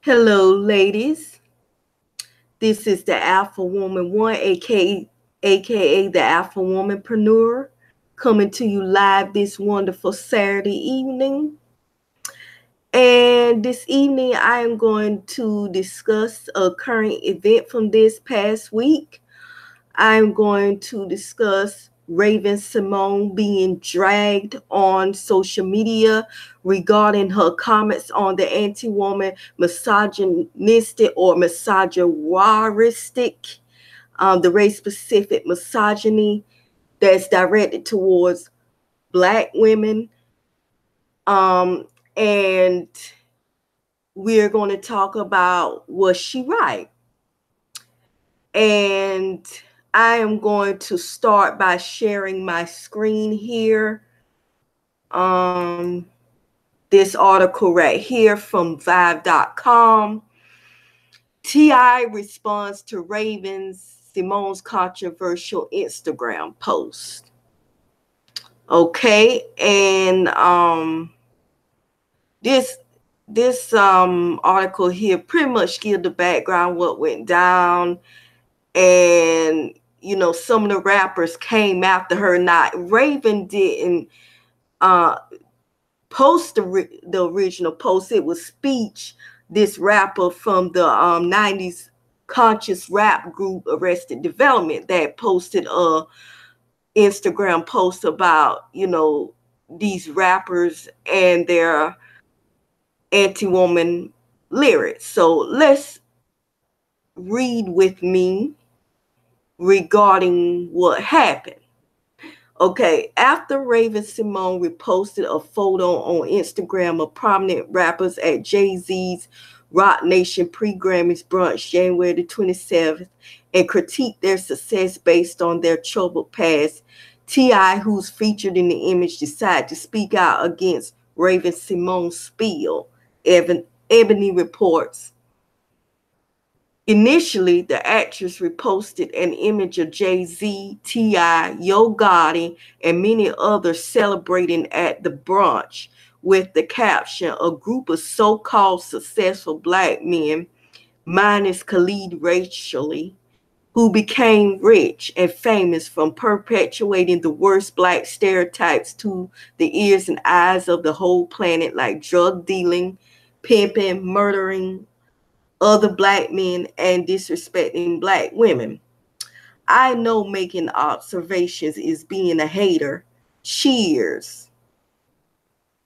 Hello, ladies. This is the Alpha Woman One, aka the Alpha Womanpreneur, coming to you live this wonderful Saturday evening. And this evening, I am going to discuss a current event from this past week. I'm going to discuss Raven Symone being dragged on social media regarding her comments on the anti-woman misogynistic or misogynoiristic, the race-specific misogyny that's directed towards Black women. And we're going to talk about, was she right? And I am going to start by sharing my screen here. This article right here from Vibe.com. T.I. responds to Simone's controversial Instagram post. Okay, and this article here pretty much gives the background what went down. And some of the rappers came after her. Not Raven didn't post the original post. It was Speech, this rapper from the 90s conscious rap group Arrested Development, that posted a Instagram post about these rappers and their anti-woman lyrics. So let's read with me regarding what happened. Okay, after Raven Symone reposted a photo on Instagram of prominent rappers at Jay-Z's Roc Nation pre-Grammys brunch January the 27th and critiqued their success based on their troubled past, T.I., who's featured in the image, decided to speak out against Raven Symone's spiel, Ebony reports. Initially, the actress reposted an image of Jay-Z, T.I., Yo Gotti, and many others celebrating at the brunch with the caption, "A group of so-called successful Black men, minus Khalid racially, who became rich and famous from perpetuating the worst Black stereotypes to the ears and eyes of the whole planet, like drug dealing, pimping, murdering other Black men, and disrespecting Black women. I know making observations is being a hater. Cheers."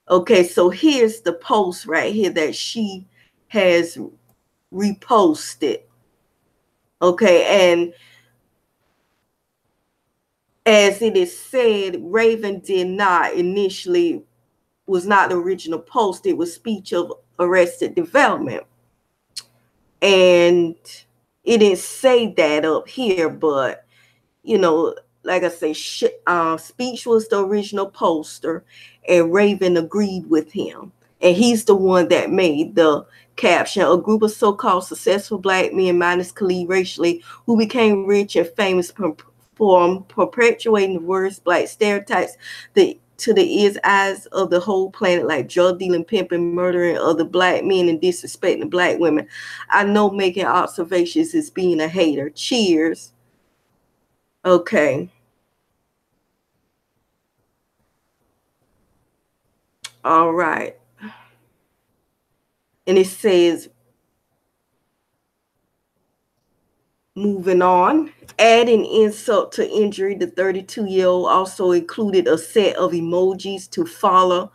Okay, so here's the post right here that she has reposted. Okay, and as it is said, Raven was not the original post. It was Speech of Arrested Development. And it didn't say that up here, but like I say, Speech was the original poster, and Raven agreed with him. And he's the one that made the caption, "A group of so-called successful Black men, minus Khalid racially, who became rich and famous from perpetuating the worst Black stereotypes to the ears, eyes of the whole planet, like drug dealing, pimping, murdering other Black men, and disrespecting Black women. I know making observations is being a hater. Cheers." Okay. All right. And it says, moving on, adding insult to injury, the 32-year-old also included a set of emojis to follow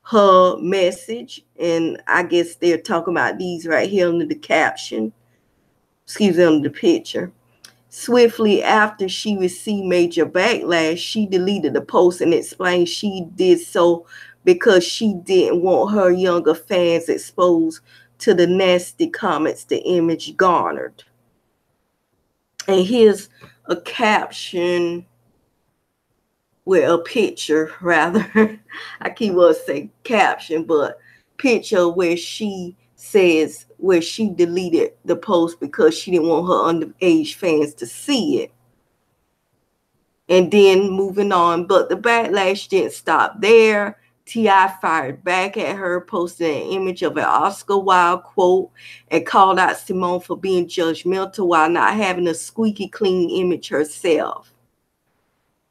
her message. And I guess they're talking about these right here under the caption. Under the picture. Swiftly after she received major backlash, she deleted the post and explained she did so because she didn't want her younger fans exposed to the nasty comments the image garnered. And here's a caption with a picture, rather. I keep on saying caption, but picture where she says where she deleted the post because she didn't want her underage fans to see it. And then moving on, but the backlash didn't stop there. T.I. fired back at her, posting an image of an Oscar Wilde quote, and called out Symone for being judgmental while not having a squeaky clean image herself.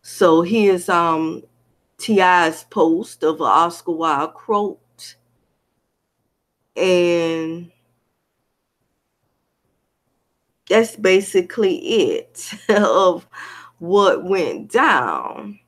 So here's T.I.'s post of an Oscar Wilde quote. And that's basically it of what went down.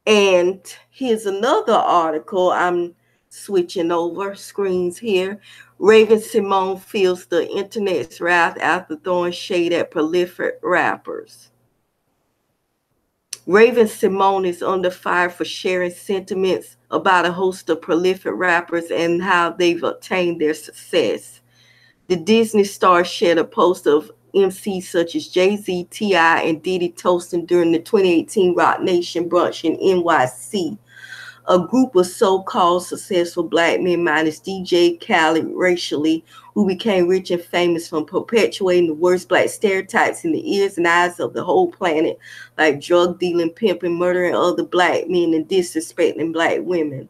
And here's another article. I'm switching over screens here. Raven Symone feels the internet's wrath after throwing shade at prolific rappers. Raven Symone is under fire for sharing sentiments about a host of prolific rappers and how they've obtained their success. The Disney star shared a post of MCs such as Jay-Z, T.I., and Diddy toasting during the 2018 Roc Nation brunch in NYC. A group of so-called successful black men minus DJ Khaled racially, who became rich and famous from perpetuating the worst black stereotypes in the ears and eyes of the whole planet, like drug dealing, pimping, murdering other black men, and disrespecting black women.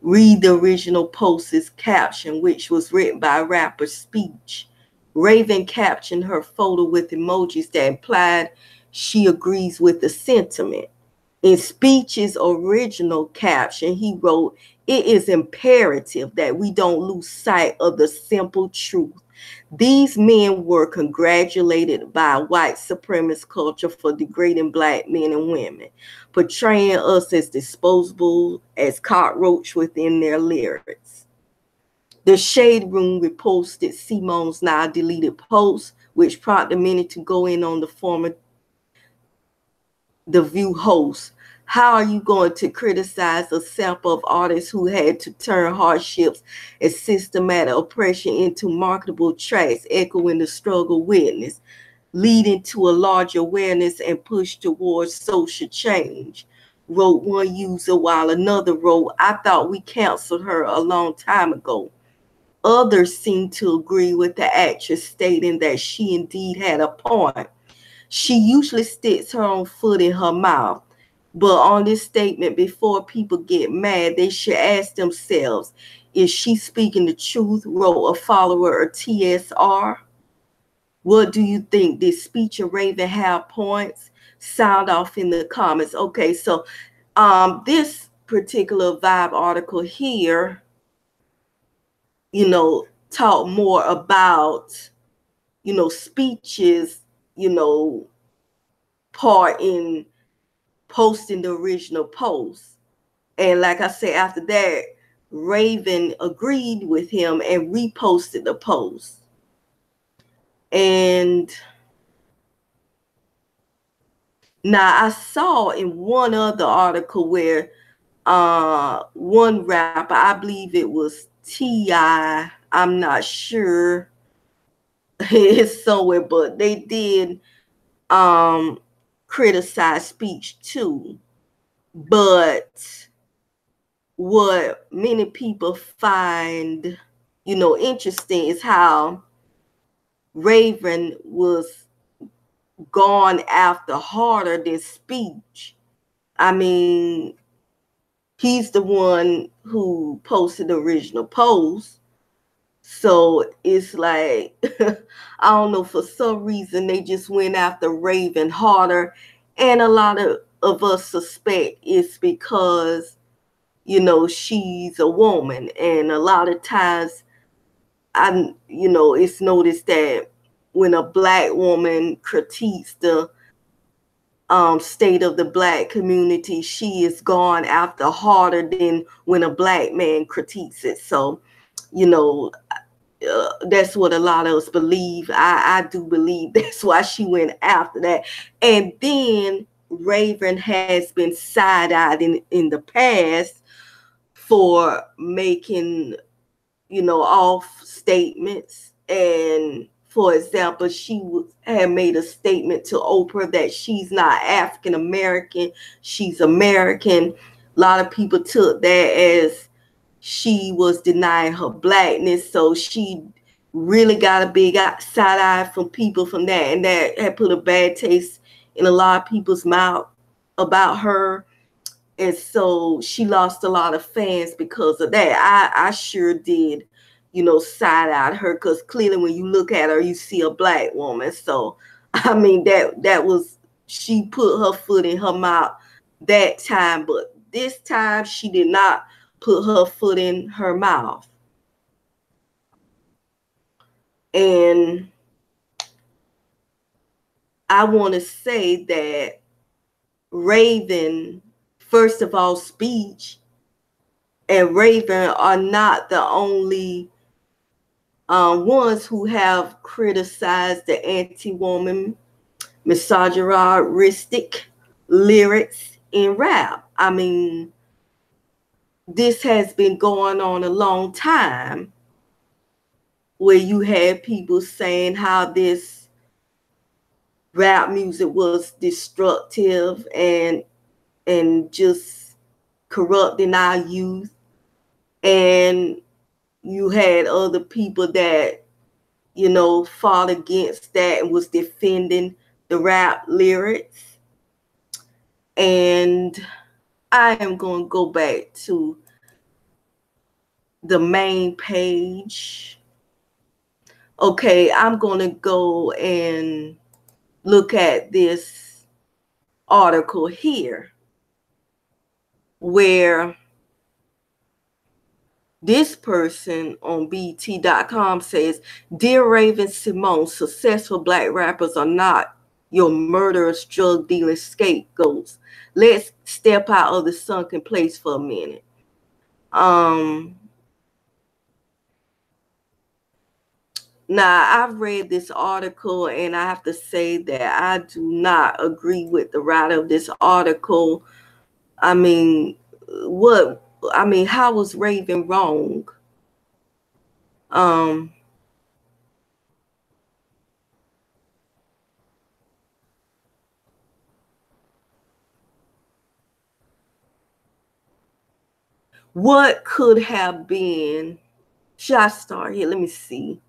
Read the original post's caption, which was written by rapper Speech. Raven captioned her photo with emojis that implied she agrees with the sentiment. In Speech's original caption, he wrote, "It is imperative that we don't lose sight of the simple truth. These men were congratulated by white supremacist culture for degrading black men and women, portraying us as disposable, as cockroach within their lyrics." The Shade Room reposted Symone's now deleted post, which prompted many to go in on the former The View host. How are you going to criticize a sample of artists who had to turn hardships and systematic oppression into marketable tracks, echoing the struggle witness, leading to a larger awareness and push towards social change? Wrote one user, while another wrote, "I thought we canceled her a long time ago." Others seem to agree with the actress, stating that she indeed had a point. She usually sticks her own foot in her mouth. But on this statement, before people get mad, they should ask themselves, is she speaking the truth? Wrote a follower of TSR. What do you think? Did Speech of Raven have points? Sound off in the comments. Okay, so this particular Vibe article here, talk more about, Speech's, part in posting the original post. And like I said, after that, Raven agreed with him and reposted the post. And now I saw in one other article where one rapper, I believe it was T.I., I'm not sure, it's somewhere, but they did criticize Speech too. But what many people find, interesting is how Raven was gone after harder than Speech. I mean, he's the one who posted the original post. So it's like, I don't know, for some reason they just went after Raven harder. And a lot of us suspect it's because, she's a woman. And a lot of times, it's noticed that when a black woman critiques the state of the black community, she is gone after harder than when a black man critiques it. So, that's what a lot of us believe. I do believe that's why she went after that. And then Raven has been side-eyed in the past for making, off statements. And for example, she had made a statement to Oprah that she's not African American, she's American. A lot of people took that as she was denying her blackness, so she really got a big side eye from people from that, and that had put a bad taste in a lot of people's mouth about her. And so she lost a lot of fans because of that. I sure did, side out her, because clearly when you look at her, you see a black woman. So, I mean, that was, she put her foot in her mouth that time, but this time she did not put her foot in her mouth. And I want to say that Raven, first of all, Speech and Raven are not the only ones who have criticized the anti-woman, misogynistic lyrics in rap. I mean, this has been going on a long time, where you had people saying how this rap music was destructive and just corrupting our youth. And you had other people that, fought against that and was defending the rap lyrics. And I am going to go back to the main page. Okay, I'm going to go and look at this article here, where this person on BT.com says, "Dear Raven Symone, successful black rappers are not your murderous, drug dealing scapegoats. Let's step out of the sunken place for a minute." Now, I've read this article, and I have to say that I do not agree with the writer of this article. I mean, how was Raven wrong? What could have been? Should I start here? Let me see.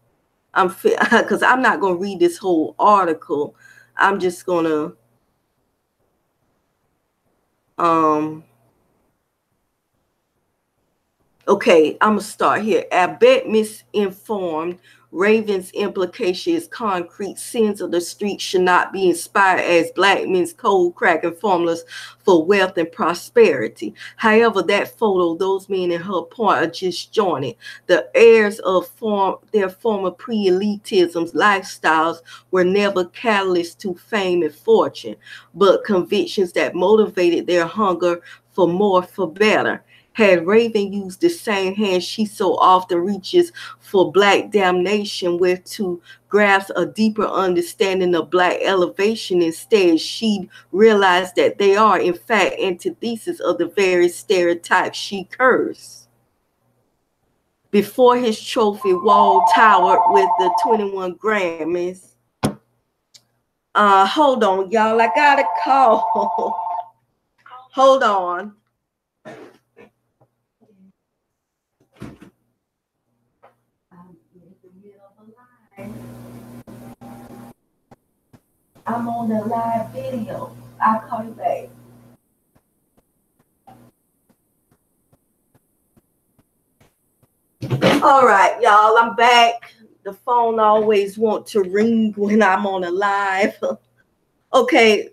Because I'm not going to read this whole article. I'm just going to okay, I'm going to start here. I bet misinformed. Raven's implication is concrete. Sins of the street should not be inspired as black men's cold cracking formulas for wealth and prosperity. However, that photo, those men in her point are disjointed. The heirs of their former pre-elitism's lifestyles were never catalysts to fame and fortune, but convictions that motivated their hunger for more, for better. Had Raven used the same hand she so often reaches for black damnation with to grasp a deeper understanding of black elevation, instead she'd realize that they are in fact antithesis of the very stereotypes she cursed. Before his trophy wall towered with the 21 Grammys. Hold on, y'all, I got a call. Hold on. I'm on the live video. I'll call you back. All right, y'all, I'm back. The phone always want to ring when I'm on a live. Okay,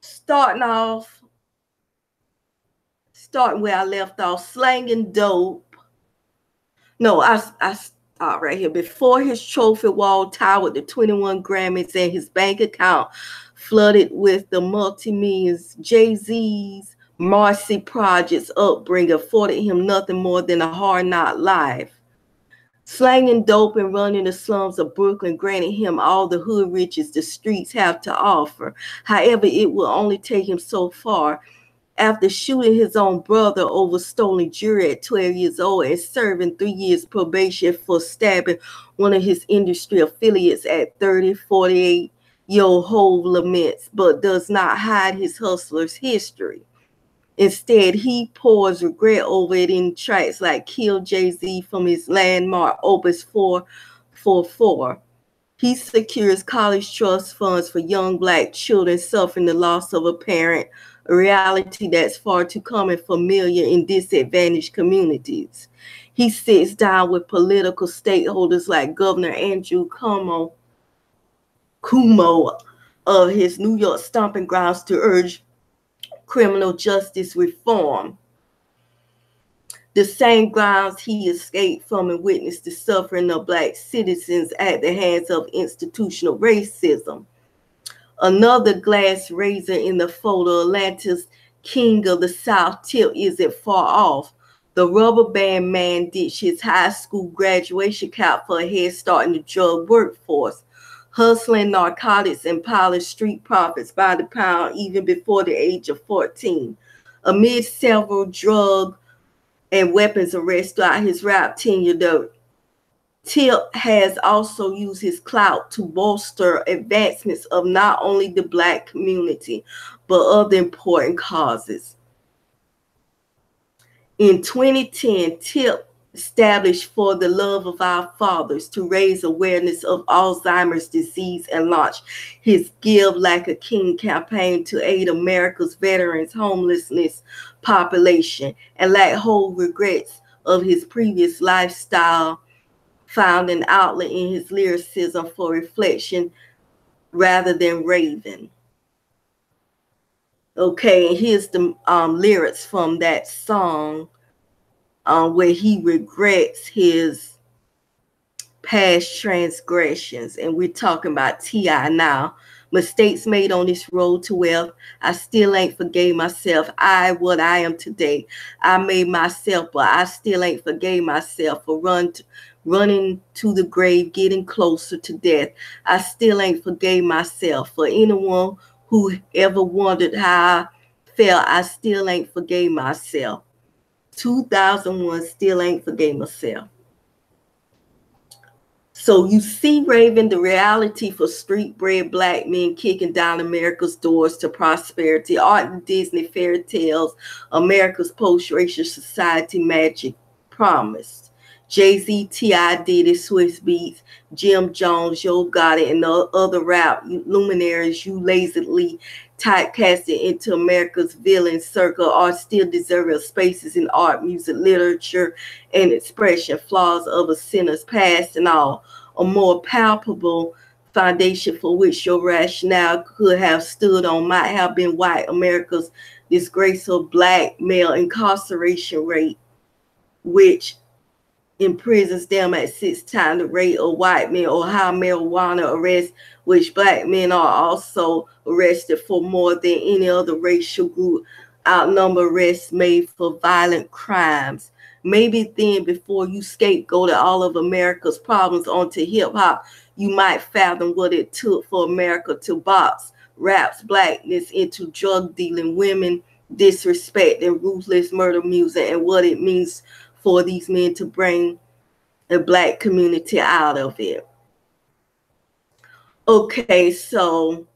starting where I left off, slanging dope. No, I start right here. Before his trophy wall towered the 21 Grammys and his bank account flooded with the multi-millions, Jay-Z's Marcy Project's upbringing afforded him nothing more than a hard knock life. Slanging dope and running the slums of Brooklyn granted him all the hood riches the streets have to offer. However, it will only take him so far. After shooting his own brother over stolen jewelry at 12 years old and serving 3 years probation for stabbing one of his industry affiliates at 30, 48, Hov laments, but does not hide his hustler's history. Instead, he pours regret over it in tracks like Kill Jay-Z from his landmark Opus 444. He secures college trust funds for young Black children suffering the loss of a parent, a reality that's far too common familiar in disadvantaged communities. He sits down with political stakeholders like Governor Andrew Cuomo of his New York stomping grounds to urge criminal justice reform, the same grounds he escaped from and witnessed the suffering of Black citizens at the hands of institutional racism. Another glass raiser in the photo, Atlanta's king of the South tip isn't far off. The rubber band man ditched his high school graduation cap for a head start in the drug workforce, hustling narcotics and piling street profits by the pound even before the age of 14. Amid several drug and weapons arrests throughout his rap tenure, though, Tip has also used his clout to bolster advancements of not only the Black community, but other important causes. In 2010, Tip established For the Love of Our Fathers to raise awareness of Alzheimer's disease and launch his Give Like a King campaign to aid America's veterans' homelessness population and lack whole regrets of his previous lifestyle, found an outlet in his lyricism for reflection rather than raving. Okay, and here's the lyrics from that song where he regrets his past transgressions. And we're talking about T.I. now. Mistakes made on this road to wealth. I still ain't forgave myself. What I am today. I made myself, but I still ain't forgave myself for running to the grave, getting closer to death. I still ain't forgave myself. For anyone who ever wondered how I felt, I still ain't forgave myself. 2001, still ain't forgave myself. So you see, Raven, the reality for street-bred Black men kicking down America's doors to prosperity, art and Disney fairy tales, America's post-racial society magic promised. Jay-Z, T.I. Diddy, Swiss Beats, Jim Jones, Yo Gotti, and the other rap luminaries you lazily typecasted into America's villain circle are still deserving of spaces in art, music, literature, and expression. Flaws of a sinner's past and all. A more palpable foundation for which your rationale could have stood on might have been white America's disgraceful Black male incarceration rate, which imprisons them at 6 times the rate of white men, or how marijuana arrests, which Black men are also arrested for more than any other racial group, outnumber arrests made for violent crimes. Maybe then, before you scapegoated all of America's problems onto hip-hop, you might fathom what it took for America to box rap's Blackness into drug dealing, women disrespect, and ruthless murder music, and what it means for these men to bring the Black community out of it. Okay, so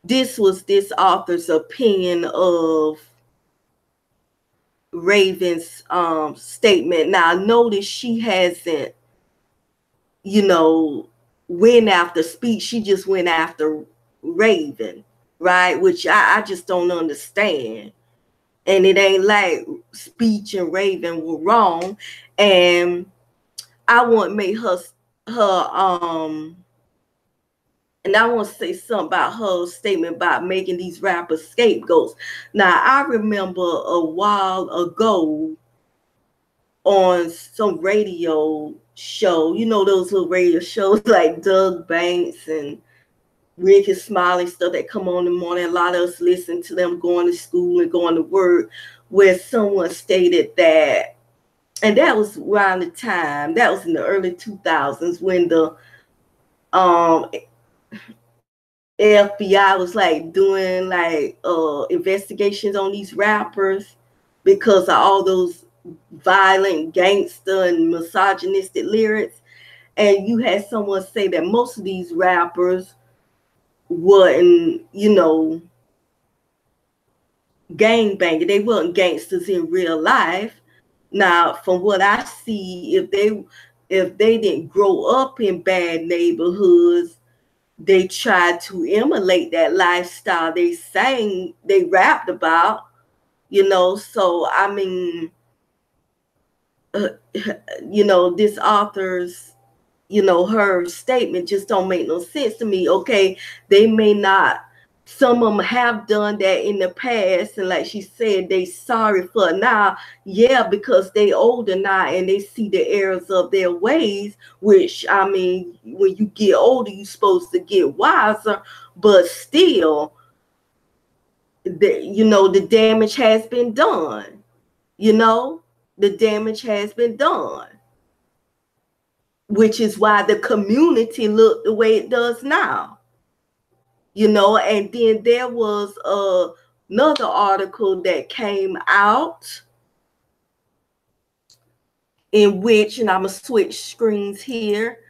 this was this author's opinion of Raven's statement. Now, notice she hasn't, went after speech. She just went after Raven, right? Which I just don't understand. And it ain't like Speech and Raven were wrong. And I want to make her and I want to say something about her statement about making these rappers scapegoats. Now, I remember a while ago on some radio show, those little radio shows like Doug Banks and Ricky Smiley stuff that come on in the morning. A lot of us listen to them going to school and going to work, where someone stated that, and that was around the time, that was in the early 2000s when the FBI was like doing like investigations on these rappers because of all those violent, gangster, and misogynistic lyrics. And you had someone say that most of these rappers wasn't, gangbanging. They weren't gangsters in real life. Now, from what I see, if they didn't grow up in bad neighborhoods, they tried to emulate that lifestyle they sang, they rapped about, you know. So I mean, you know, this author's, you know, her statement just don't make no sense to me. Okay, they may not, some of them have done that in the past, and like she said, they sorry for it now. Yeah, because they older now and they see the errors of their ways, which I mean, when you get older, you're supposed to get wiser, but still, you know, the damage has been done. You know, the damage has been done, which is why the community looked the way it does now. You know, and then there was another article that came out in which, and I'm gonna switch screens here,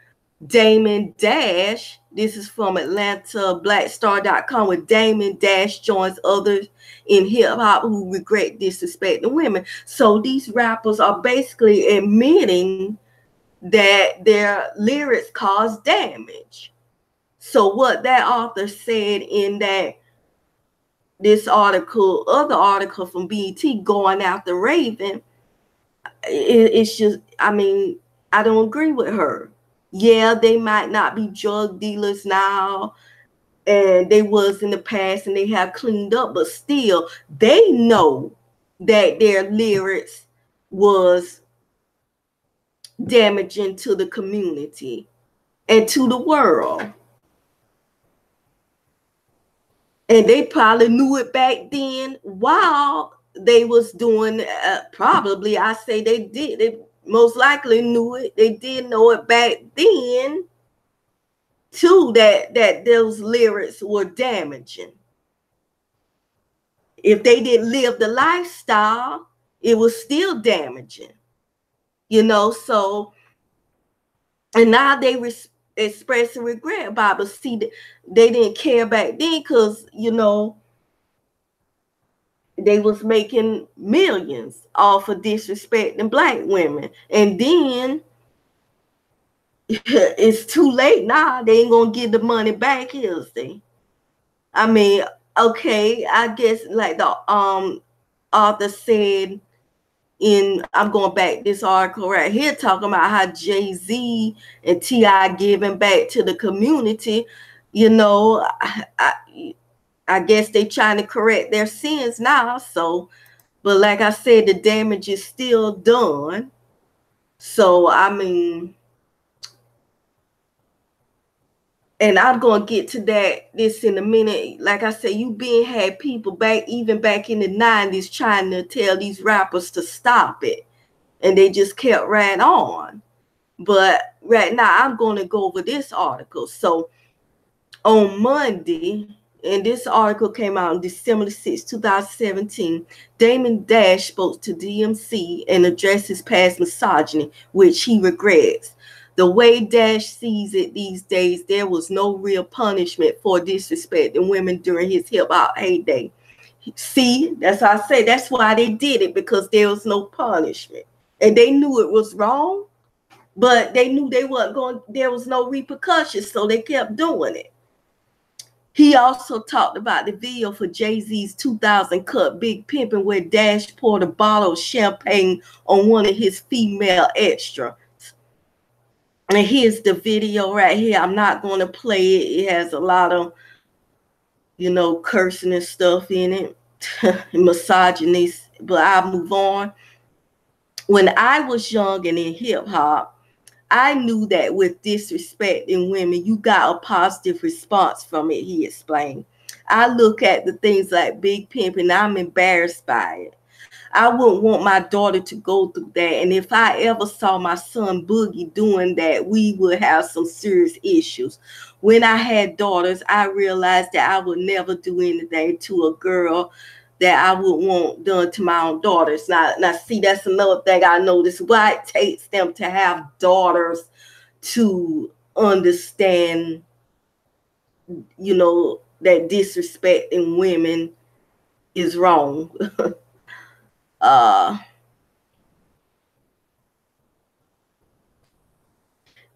Damon Dash, this is from Atlanta Blackstar.com, where Damon Dash joins others in hip-hop who regret disrespecting women. So these rappers are basically admitting that their lyrics cause damage. So what that author said in that this article, other article from BET going after Raven, it's just, I mean, I don't agree with her. Yeah, they might not be drug dealers now, and they was in the past, and they have cleaned up, but still, they know that their lyrics was damaging to the community and to the world. And they probably knew it back then while they was doing, probably, I say they did. They most likely knew it. They did know it back then, too, that those lyrics were damaging. If they didn't live the lifestyle, it was still damaging. You know, so, and now they expressing regret about it. But see, they didn't care back then because, you know, they was making millions off of disrespecting black women. And then it's too late now. They ain't gonna get the money back, is they? I mean, okay, I guess like the author said in, I'm going back this article right here, talking about how Jay-Z and T.I. giving back to the community. You know, I guess they trying to correct their sins now. So, but like I said, the damage is still done. So, I mean, and I'm going to get to this in a minute. Like I said, had people back, even back in the 90s, trying to tell these rappers to stop it. And they just kept right on. But right now, I'm going to go over this article. So, on Monday, and this article came out on December 6, 2017, Damon Dash spoke to DMC and addressed his past misogyny, which he regrets. The way Dash sees it these days, there was no real punishment for disrespecting women during his hip-hop heyday. See, that's how I say, that's why they did it, because there was no punishment. And they knew it was wrong, but they knew they wasn't going, there was no repercussions, so they kept doing it. He also talked about the video for Jay-Z's 2000 cut Big Pimpin', where Dash poured a bottle of champagne on one of his female extras. And here's the video right here. I'm not going to play it. It has a lot of, you know, cursing and stuff in it, misogyny, but I'll move on. When I was young and in hip-hop, I knew that with disrespecting women, you got a positive response from it, he explained. I look at the things like Big Pimp and I'm embarrassed by it. I wouldn't want my daughter to go through that. And if I ever saw my son Boogie doing that, we would have some serious issues. When I had daughters, I realized that I would never do anything to a girl that I would want done to my own daughters. Now, see, that's another thing I noticed. Why it takes them to have daughters to understand, you know, that disrespecting women is wrong.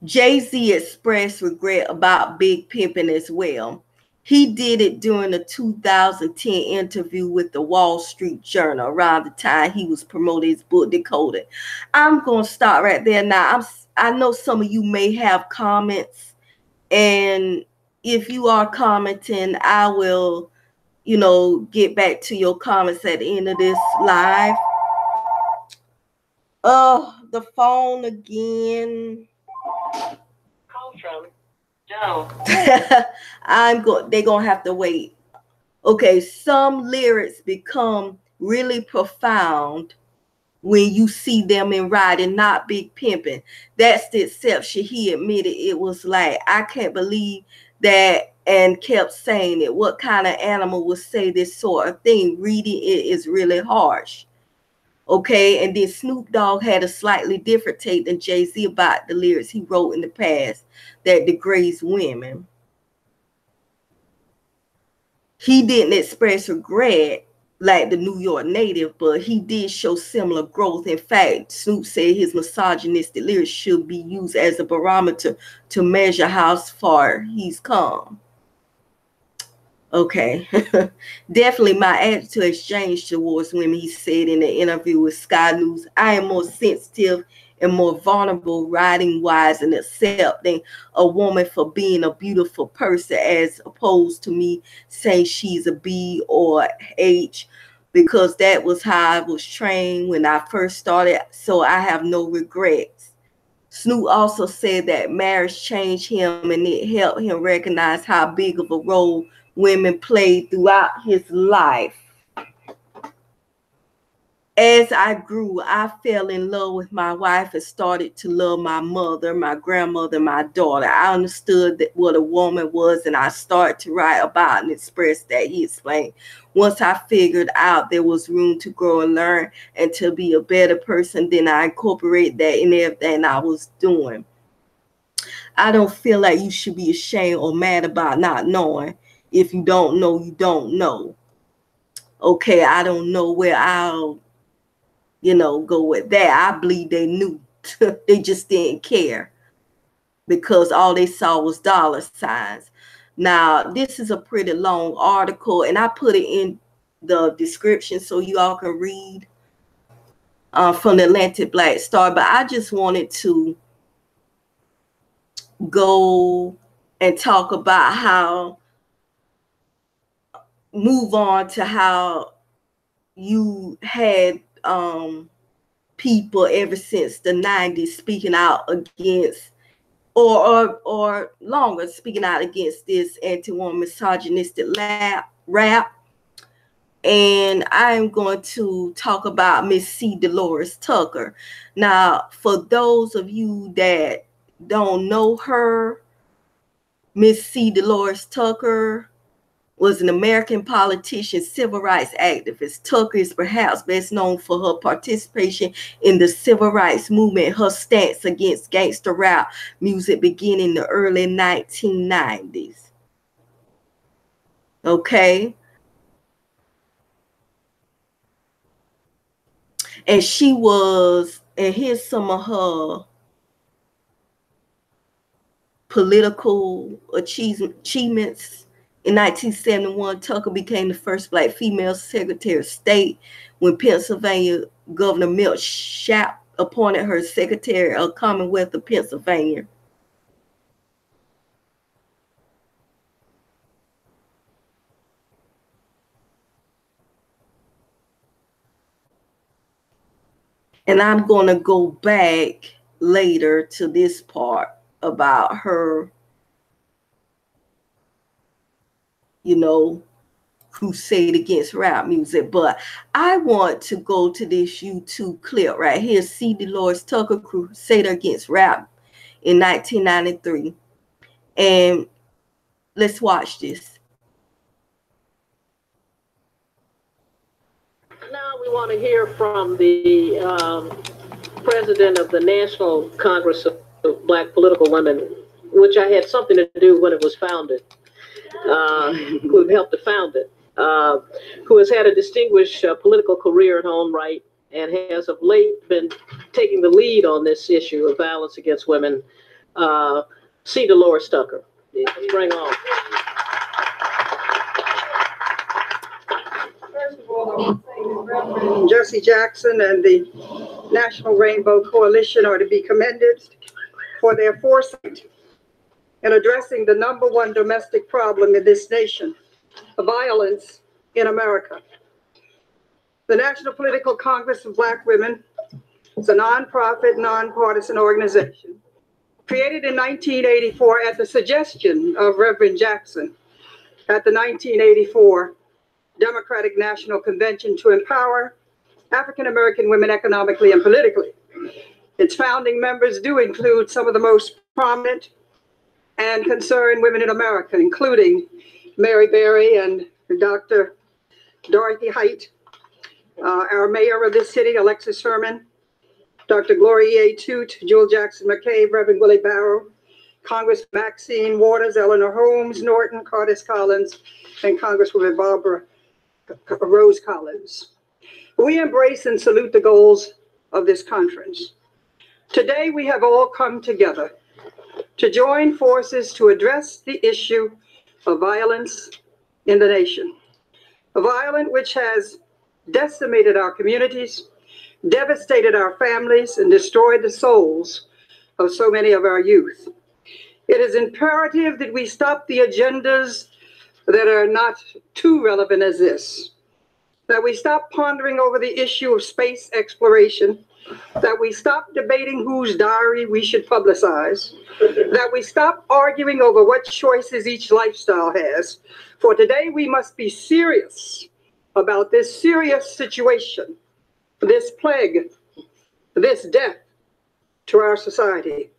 Jay-Z expressed regret about Big Pimpin' as well. He did it during a 2010 interview with the Wall Street Journal around the time he was promoting his book Decoded. I'm going to start right there now. I know some of you may have comments, and if you are commenting, I will, get back to your comments at the end of this live. The phone again. Call from Joe. They're gonna have to wait. Okay, some lyrics become really profound when you see them in writing, not Big Pimpin'. That's the exception. He admitted it was like, I can't believe that, and kept saying it. What kind of animal would say this sort of thing? Reading it is really harsh. Okay, and then Snoop Dogg had a slightly different take than Jay-Z about the lyrics he wrote in the past that degrades women. He didn't express regret like the New York native, but he did show similar growth. In fact, Snoop said his misogynistic lyrics should be used as a barometer to measure how far he's come. Okay. Definitely my attitude exchange towards women, he said in an interview with Sky News. I am more sensitive and more vulnerable writing wise and accepting a woman for being a beautiful person as opposed to me saying she's a B or H, because that was how I was trained when I first started. So I have no regrets. Snoop also said that marriage changed him and it helped him recognize how big of a role women played throughout his life. As I grew, I fell in love with my wife and started to love my mother, my grandmother, my daughter. I understood that what a woman was, and I started to write about and express that, he explained. Once I figured out there was room to grow and learn and to be a better person, then I incorporated that in everything I was doing. I don't feel like you should be ashamed or mad about not knowing. If you don't know, you don't know. Okay, I don't know where I'll go with that. I believe they knew. They just didn't care because all they saw was dollar signs. Now, this is a pretty long article, and I put it in the description so you all can read from the Atlantic Black Star. But I just wanted to go and talk about move on to how you had people ever since the 90s speaking out against or longer speaking out against this anti-woman misogynistic rap. And I'm going to talk about Miss C. Delores Tucker. Now, for those of you that don't know her, Miss C. Delores Tucker was an American politician, civil rights activist. Tucker is perhaps best known for her participation in the civil rights movement, her stance against gangster rap music beginning in the early 1990s. Okay? And here's some of her political achievements. In 1971, Tucker became the first Black female Secretary of State when Pennsylvania Governor Milt Schaap appointed her Secretary of Commonwealth of Pennsylvania. And I'm going to go back later to this part about her, crusade against rap music. But I want to go to this YouTube clip right here. C. Delores Tucker, Crusader Against Rap in 1993. And let's watch this. Now we want to hear from the president of the National Congress of Black Political Women, which I had something to do when it was founded, who helped to found it, who has had a distinguished political career in her own right and has of late been taking the lead on this issue of violence against women see Delores Tucker. Let's bring on. First of all, I want to say that Reverend Jesse Jackson and the National Rainbow Coalition are to be commended for their foresight in addressing the #1 domestic problem in this nation, violence in America. The National Political Congress of Black Women is a nonprofit, nonpartisan organization created in 1984 at the suggestion of Reverend Jackson at the 1984 Democratic National Convention to empower African American women economically and politically. Its founding members do include some of the most prominent and concerned women in America, including Mary Berry and Dr. Dorothy Height, our mayor of this city, Alexis Sherman, Dr. Gloria A. Toot, Jewel Jackson McCabe, Reverend Willie Barrow, Congress Maxine Waters, Eleanor Holmes, Norton, Curtis Collins, and Congresswoman Barbara Rose Collins. We embrace and salute the goals of this conference. Today, we have all come together to join forces to address the issue of violence in the nation. A violence which has decimated our communities, devastated our families, and destroyed the souls of so many of our youth. It is imperative that we stop the agendas that are not too relevant as this, that we stop pondering over the issue of space exploration, that we stop debating whose diary we should publicize, that we stop arguing over what choices each lifestyle has. For today, we must be serious about this serious situation, this plague, this death to our society.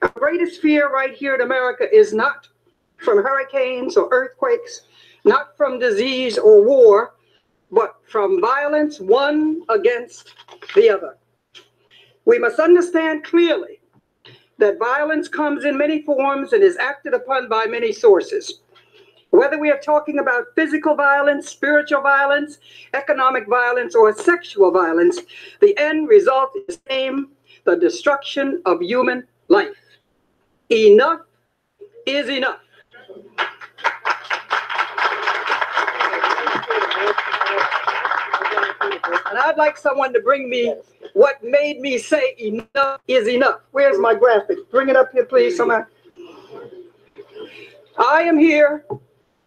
Our greatest fear right here in America is not from hurricanes or earthquakes, not from disease or war, but from violence one against the other. We must understand clearly that violence comes in many forms and is acted upon by many sources. Whether we are talking about physical violence, spiritual violence, economic violence, or sexual violence, the end result is the same, the destruction of human life. Enough is enough. And I'd like someone to bring me what made me say enough is enough. Where's my graphic? Bring it up here, please, somebody. I am here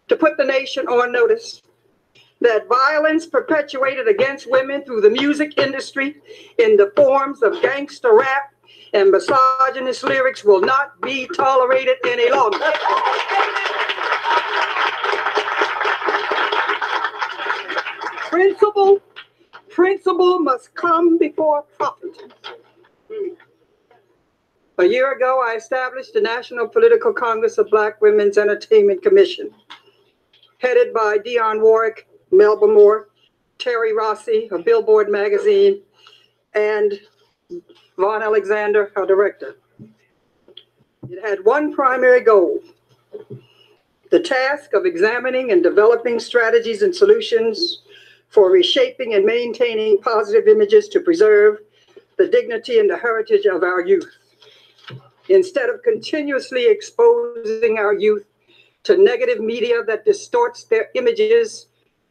to put the nation on notice that violence perpetuated against women through the music industry in the forms of gangster rap and misogynist lyrics will not be tolerated any longer. Principle must come before profit. A year ago, I established the National Political Congress of Black Women's Entertainment Commission, headed by Dionne Warwick, Melba Moore, Terry Rossi of Billboard magazine, and Vaughn Alexander, our director. It had one primary goal: the task of examining and developing strategies and solutions for reshaping and maintaining positive images to preserve the dignity and the heritage of our youth. Instead of continuously exposing our youth to negative media that distorts their images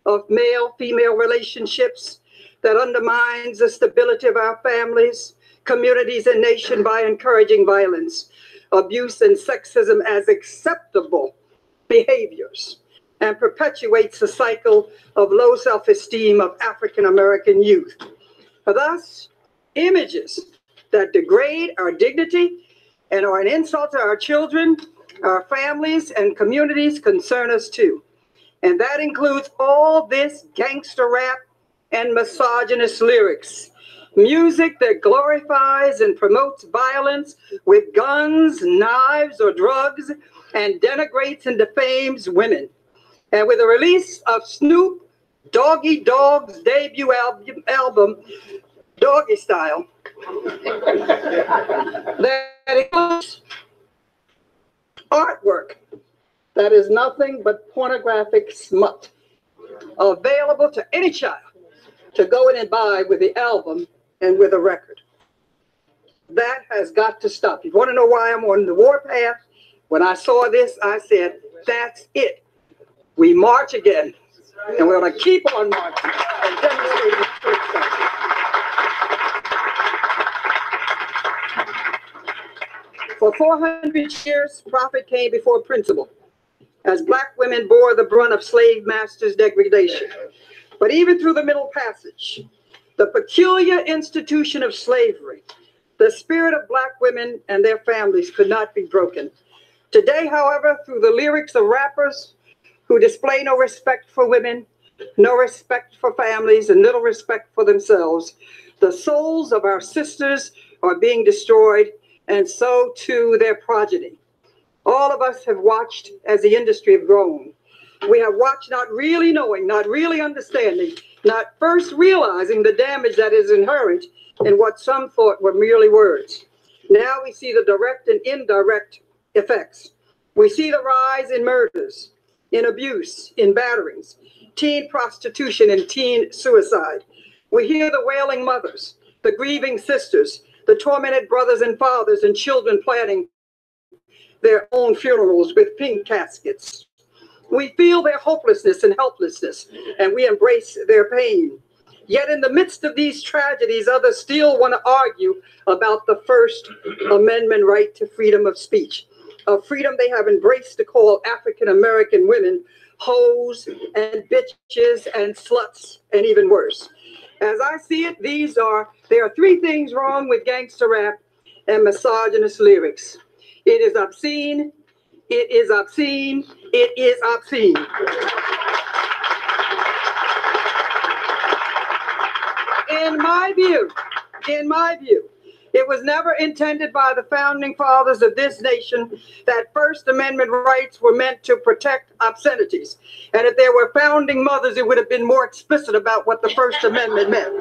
of male-female relationships, that undermines the stability of our families, communities, and nation by encouraging violence, abuse, and sexism as acceptable behaviors, and perpetuates the cycle of low self-esteem of African American youth. Thus, images that degrade our dignity and are an insult to our children, our families, and communities concern us too. And that includes all this gangster rap and misogynist lyrics. Music that glorifies and promotes violence with guns, knives, or drugs, and denigrates and defames women. And with the release of Snoop Doggy Dogg's debut album, Doggy Style, that includes artwork that is nothing but pornographic smut, available to any child to go in and buy with the album and with a record. That has got to stop. You want to know why I'm on the warpath? When I saw this, I said, that's it. We march again, and we're going to keep on marching and demonstrating truth. For 400 years, prophet came before principle, as black women bore the brunt of slave masters' degradation. But even through the Middle Passage, the peculiar institution of slavery, the spirit of black women and their families could not be broken. Today, however, through the lyrics of rappers who display no respect for women, no respect for families, and little respect for themselves, the souls of our sisters are being destroyed, and so too their progeny. All of us have watched as the industry have grown. We have watched not really knowing, not really understanding, not first realizing the damage that is inherent in what some thought were merely words. Now we see the direct and indirect effects. We see the rise in murders, in abuse, in batterings, teen prostitution, and teen suicide. We hear the wailing mothers, the grieving sisters, the tormented brothers and fathers and children planning their own funerals with pink caskets. We feel their hopelessness and helplessness, and we embrace their pain. Yet in the midst of these tragedies, others still want to argue about the First Amendment right to freedom of speech, a freedom they have embraced to call African American women hoes and bitches and sluts and even worse. As I see it, there are three things wrong with gangster rap and misogynist lyrics. It is obscene, it is obscene, it is obscene. In my view, it was never intended by the founding fathers of this nation that First Amendment rights were meant to protect obscenities. And if there were founding mothers, it would have been more explicit about what the First Amendment meant.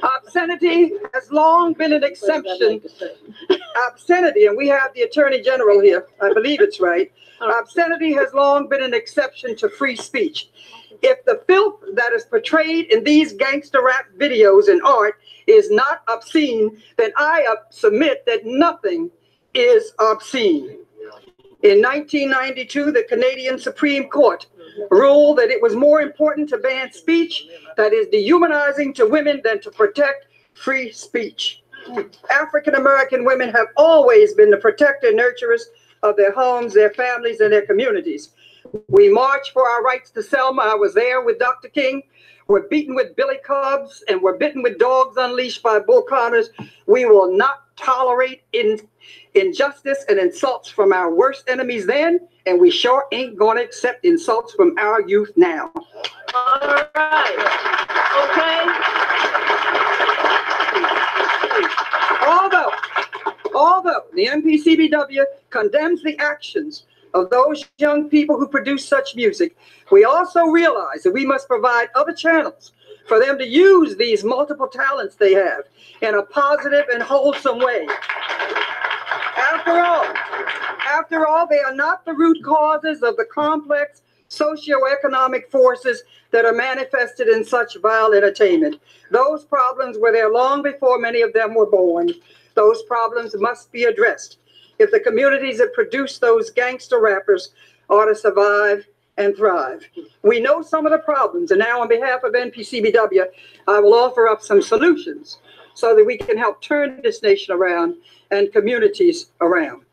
Obscenity has long been an exception. Obscenity, and we have the Attorney General here, I believe it's right. Obscenity has long been an exception to free speech. If the filth that is portrayed in these gangster rap videos and art is not obscene, then I submit that nothing is obscene. In 1992, the Canadian Supreme Court ruled that it was more important to ban speech that is dehumanizing to women than to protect free speech. African American women have always been the protector and nurturers of their homes, their families, and their communities. We march for our rights to Selma. I was there with Dr. King. We're beaten with billy clubs and we're bitten with dogs unleashed by bull connors. We will not tolerate injustice and insults from our worst enemies then, and we sure ain't going to accept insults from our youth now. All right. Okay. Although the MPCBW condemns the actions of those young people who produce such music, we also realize that we must provide other channels for them to use these multiple talents they have in a positive and wholesome way. After all, they are not the root causes of the complex socioeconomic forces that are manifested in such vile entertainment. Those problems were there long before many of them were born. Those problems must be addressed if the communities that produce those gangster rappers are to survive and thrive. We know some of the problems, and now on behalf of NPCBW, I will offer up some solutions so that we can help turn this nation around and communities around.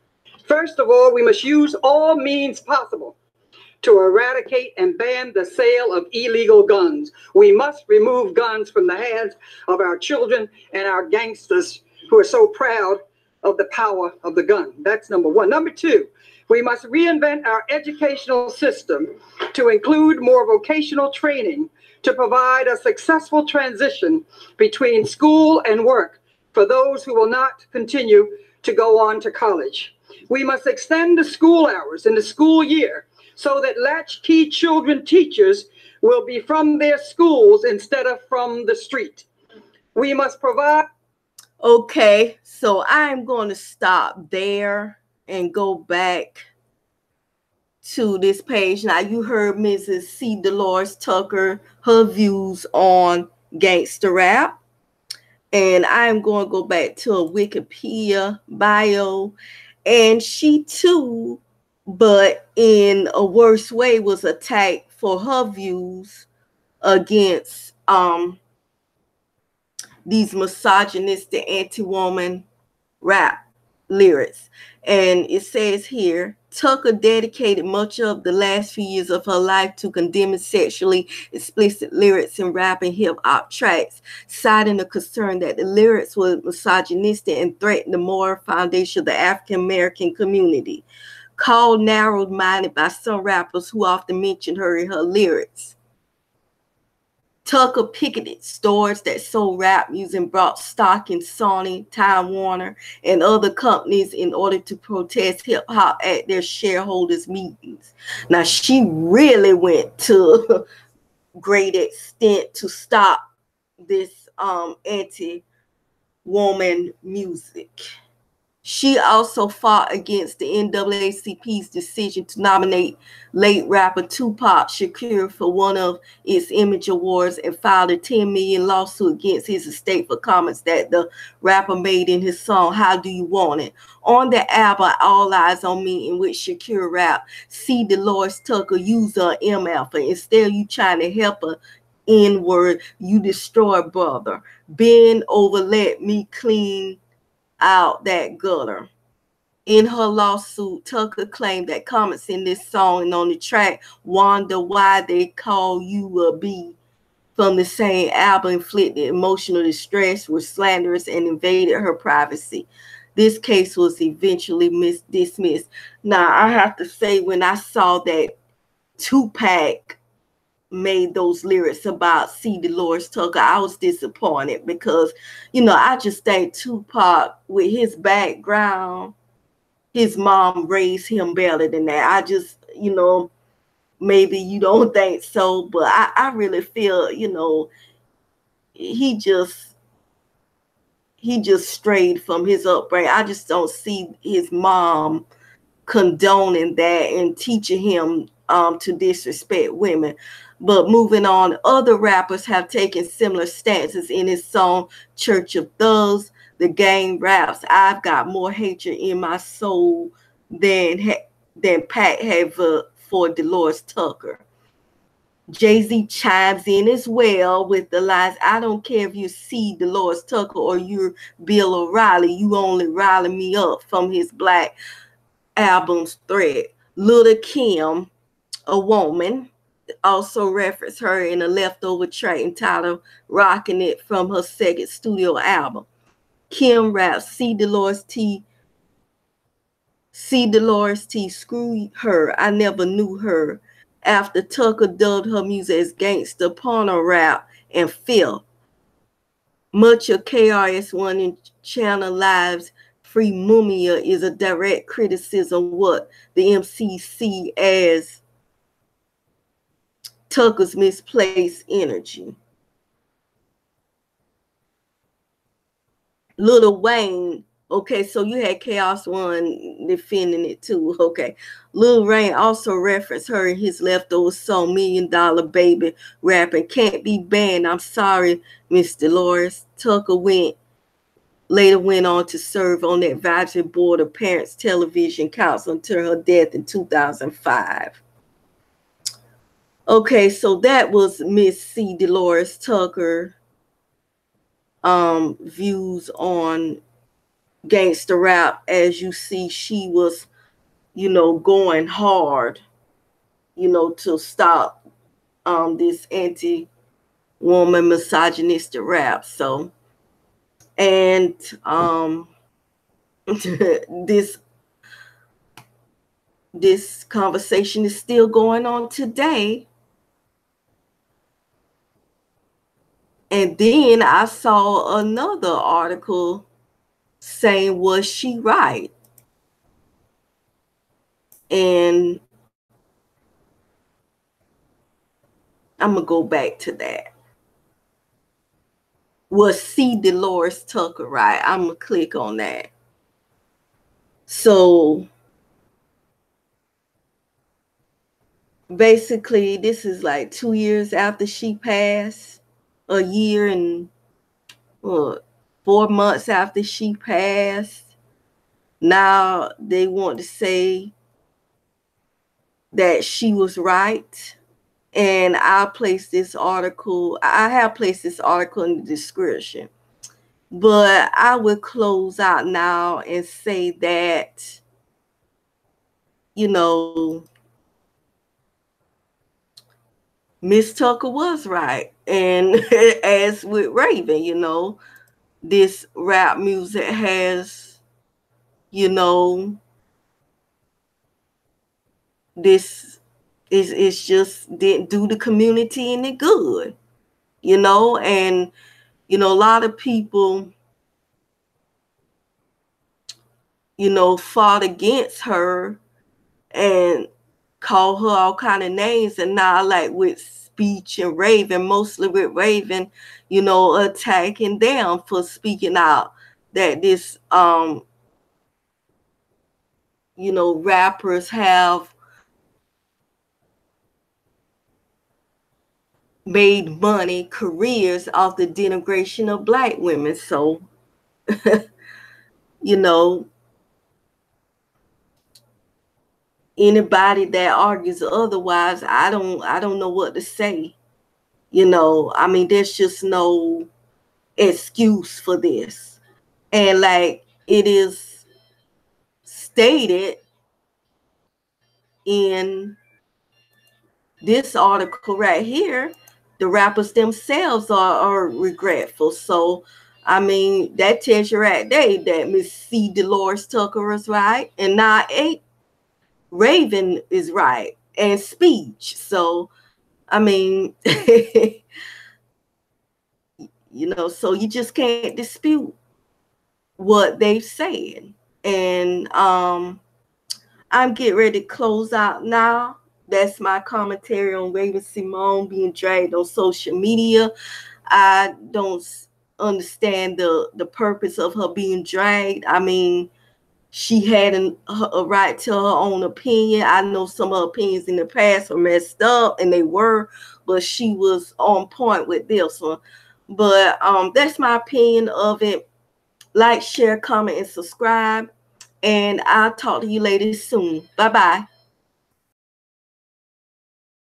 First of all, we must use all means possible to eradicate and ban the sale of illegal guns. We must remove guns from the hands of our children and our gangsters who are so proud of the power of the gun. That's number one. Number two, we must reinvent our educational system to include more vocational training to provide a successful transition between school and work for those who will not continue to go on to college. We must extend the school hours in the school year so that latchkey children teachers will be from their schools instead of from the street. We must provide. Okay, so I'm going to stop there and go back to this page. Now, you heard Mrs. C. Delores Tucker, her views on gangster rap. And I'm going to go back to a Wikipedia bio. And she too, but in a worse way, was attacked for her views against these misogynistic anti-woman rap lyrics. And it says here, Tucker dedicated much of the last few years of her life to condemning sexually explicit lyrics in rap and hip-hop tracks, citing the concern that the lyrics were misogynistic and threatened the moral foundation of the African-American community. Called narrow-minded by some rappers who often mention her in her lyrics. Tucker picketed stores that sold rap music and brought stock in Sony, Time Warner, and other companies in order to protest hip-hop at their shareholders' meetings. Now, she really went to great extent to stop this anti-woman music. She also fought against the NAACP's decision to nominate late rapper Tupac Shakur for one of its Image Awards and filed a $10 million lawsuit against his estate for comments that the rapper made in his song, How Do You Want It? On the album, All Eyes on Me, in which Shakur rapped, see Delores Tucker use her MF, and instead of you trying to help her N-word, you destroy brother. Bend over, let me clean out that gutter. In her lawsuit, Tucker claimed that comments in this song and on the track Wonder Why They Call You a B from the same album inflicted emotional distress, were slanderous, and invaded her privacy. This case was eventually dismissed. Now, I have to say, when I saw that Tupac made those lyrics about C. Delores Tucker, I was disappointed because, I just think Tupac, with his background, his mom raised him better than that. I just, maybe you don't think so, but I really feel, he just strayed from his upbringing. I just don't see his mom condoning that and teaching him to disrespect women. But moving on, other rappers have taken similar stances. In his song Church of Thugs, the gang raps, I've got more hatred in my soul than Pat had for Delores Tucker. Jay-Z chimes in as well with the lines, I don't care if you see Delores Tucker or you're Bill O'Reilly, you only riling me up, from his Black album's Thread. Little Kim, a woman, also referenced her in a leftover track entitled Rockin' It from her second studio album. Kim raps, see Delores T, screw her, I never knew her. After Tucker dubbed her music as gangster, porno rap, and filth. Much of KRS-One and Channel Live's Free Mumia is a direct criticism of what the MCs see as Tucker's misplaced energy. Lil Wayne, okay, so you had KRS-One defending it too, okay. Lil Wayne also referenced her in his leftover song, $1 Million Baby, rapping, can't be banned, I'm sorry, Miss Delores. Tucker later went on to serve on the advisory board of Parents Television Council until her death in 2005. Okay, so that was Miss C. Delores Tucker views on gangster rap. As you see, she was, going hard, to stop this anti-woman misogynistic rap. So, and this conversation is still going on today. And then I saw another article saying, was she right? And I'm going to go back to that. Was C. Delores Tucker right? I'm going to click on that. So basically, this is like 2 years after she passed, a year and 4 months after she passed, now they want to say that she was right. And I have placed this article in the description. But I will close out now and say that, Miss Tucker was right. And as with Raven, this rap music has, this is just didn't do the community any good, and a lot of people, fought against her and called her all kind of names. And now, like with Speech and Raven, mostly with Raven, attacking them for speaking out that this rappers have made money, careers off the denigration of Black women. So, anybody that argues otherwise, I don't know what to say. I mean, there's just no excuse for this. And like it is stated in this article right here, the rappers themselves are regretful. So, I mean, that tells you right there that Miss C. Delores Tucker is right, and now Raven is right, and Speech. So, I mean, so you just can't dispute what they've said. And I'm getting ready to close out now. That's my commentary on Raven Symone being dragged on social media. I don't understand the purpose of her being dragged. I mean, she had a right to her own opinion. I know some of her opinions in the past were messed up, and they were, but she was on point with this one. But that's my opinion of it. Like, share, comment, and subscribe. And I'll talk to you ladies soon. Bye-bye.